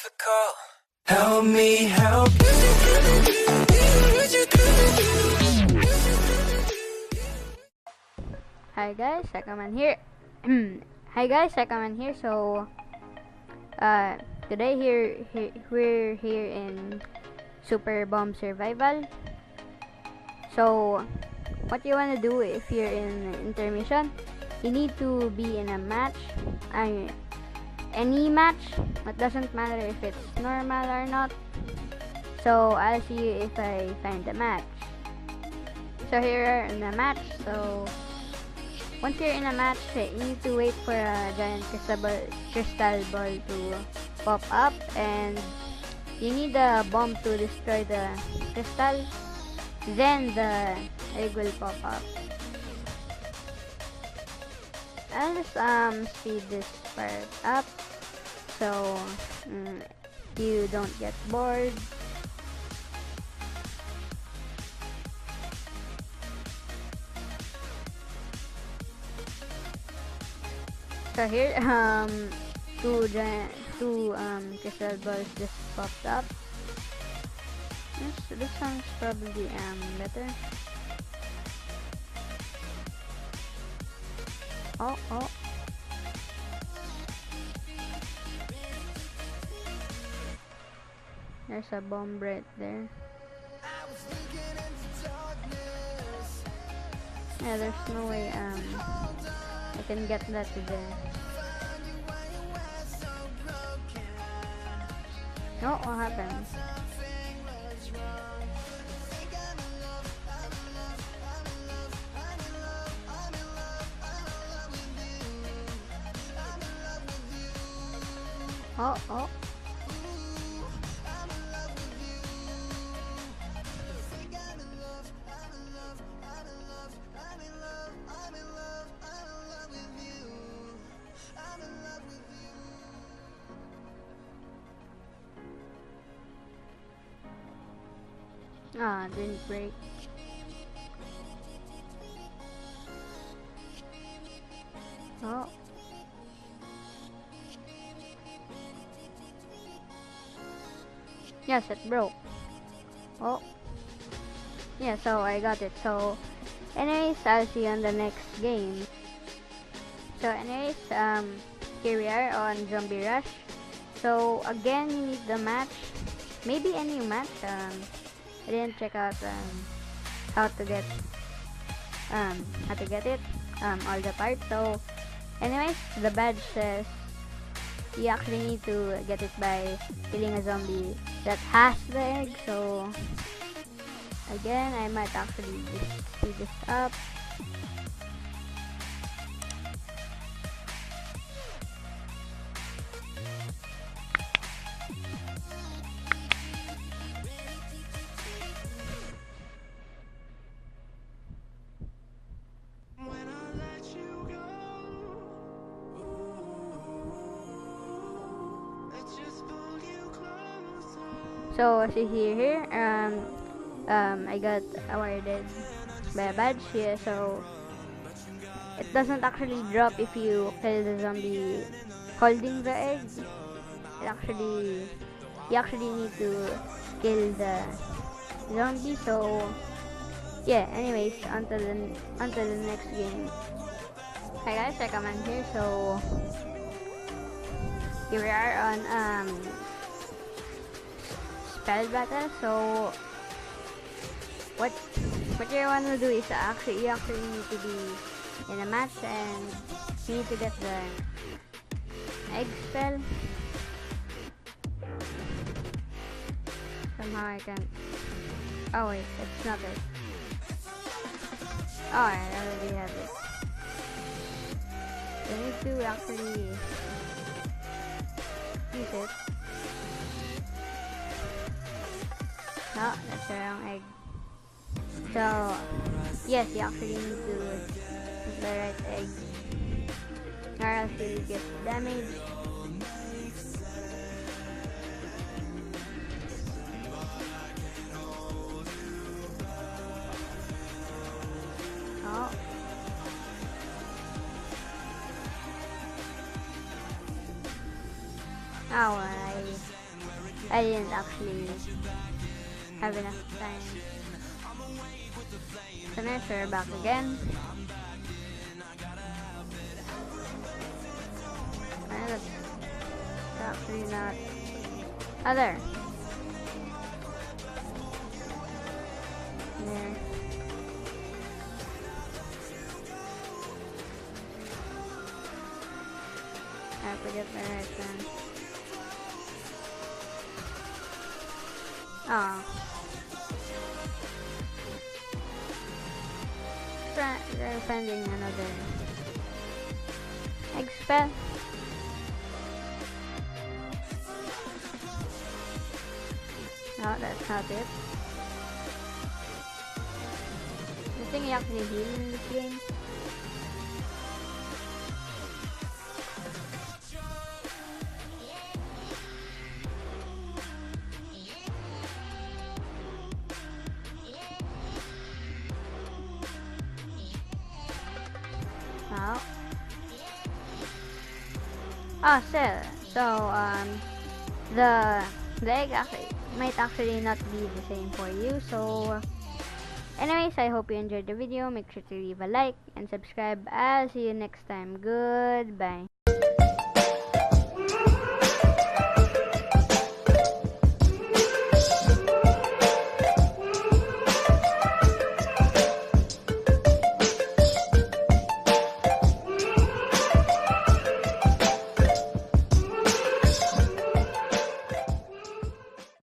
difficult. Help me help. Hi guys, Sakaman here. Hi guys, Sakaman here. So, today we're here in Super Bomb Survival. So, what you wanna do if you're in intermission? You need to be in a match. Any match. It doesn't matter if it's normal or not. So, I'll see you if I find the match. So here are in the match. So, once you're in a match, you need to wait for a giant crystal ball to pop up, and you need a bomb to destroy the crystal. Then the egg will pop up. I'll just speed this part up so you don't get bored. So here, two crystal balls just popped up. This one's probably better. Oh. There's a bomb right there. Yeah, there's no way I can get that to there. No, what happened? Oh. Didn't break. Oh. Yes, it broke. Oh. Yeah, so I got it. So, anyways, I'll see you on the next game. So, anyways, here we are on Zombie Rush. So, again, you need the match. Maybe any match. I didn't check out how to get it, all the parts. So, anyways, the badge says you actually need to get it by killing a zombie that has the egg. So, again, I might actually just speed this up. So as you see here, I got awarded by a badge here. So it doesn't actually drop if you kill the zombie holding the egg. You actually need to kill the zombie. So yeah. Anyways, until the next game. Hi guys, Sakaman here. So here we are on spell battle. So what you want to do is you actually need to be in a match, and you need to get the egg spell. Somehow I can't. Oh wait, it's not it. Oh, I already have it. You need to actually use it. No, that's the wrong egg. So, yes, you actually need to use the right egg, or else you'll get damage. Oh. Oh, I didn't actually have enough time. So now we're back again. That's actually not. Oh, there. There. I forget the right one. Oh. They're finding another Eggspert. No, that's not it. The thing you actually heal in this game. Oh. Oh, so the egg actually might actually not be the same for you. So anyways, I hope you enjoyed the video. Make sure to leave a like and subscribe. I'll see you next time. Goodbye.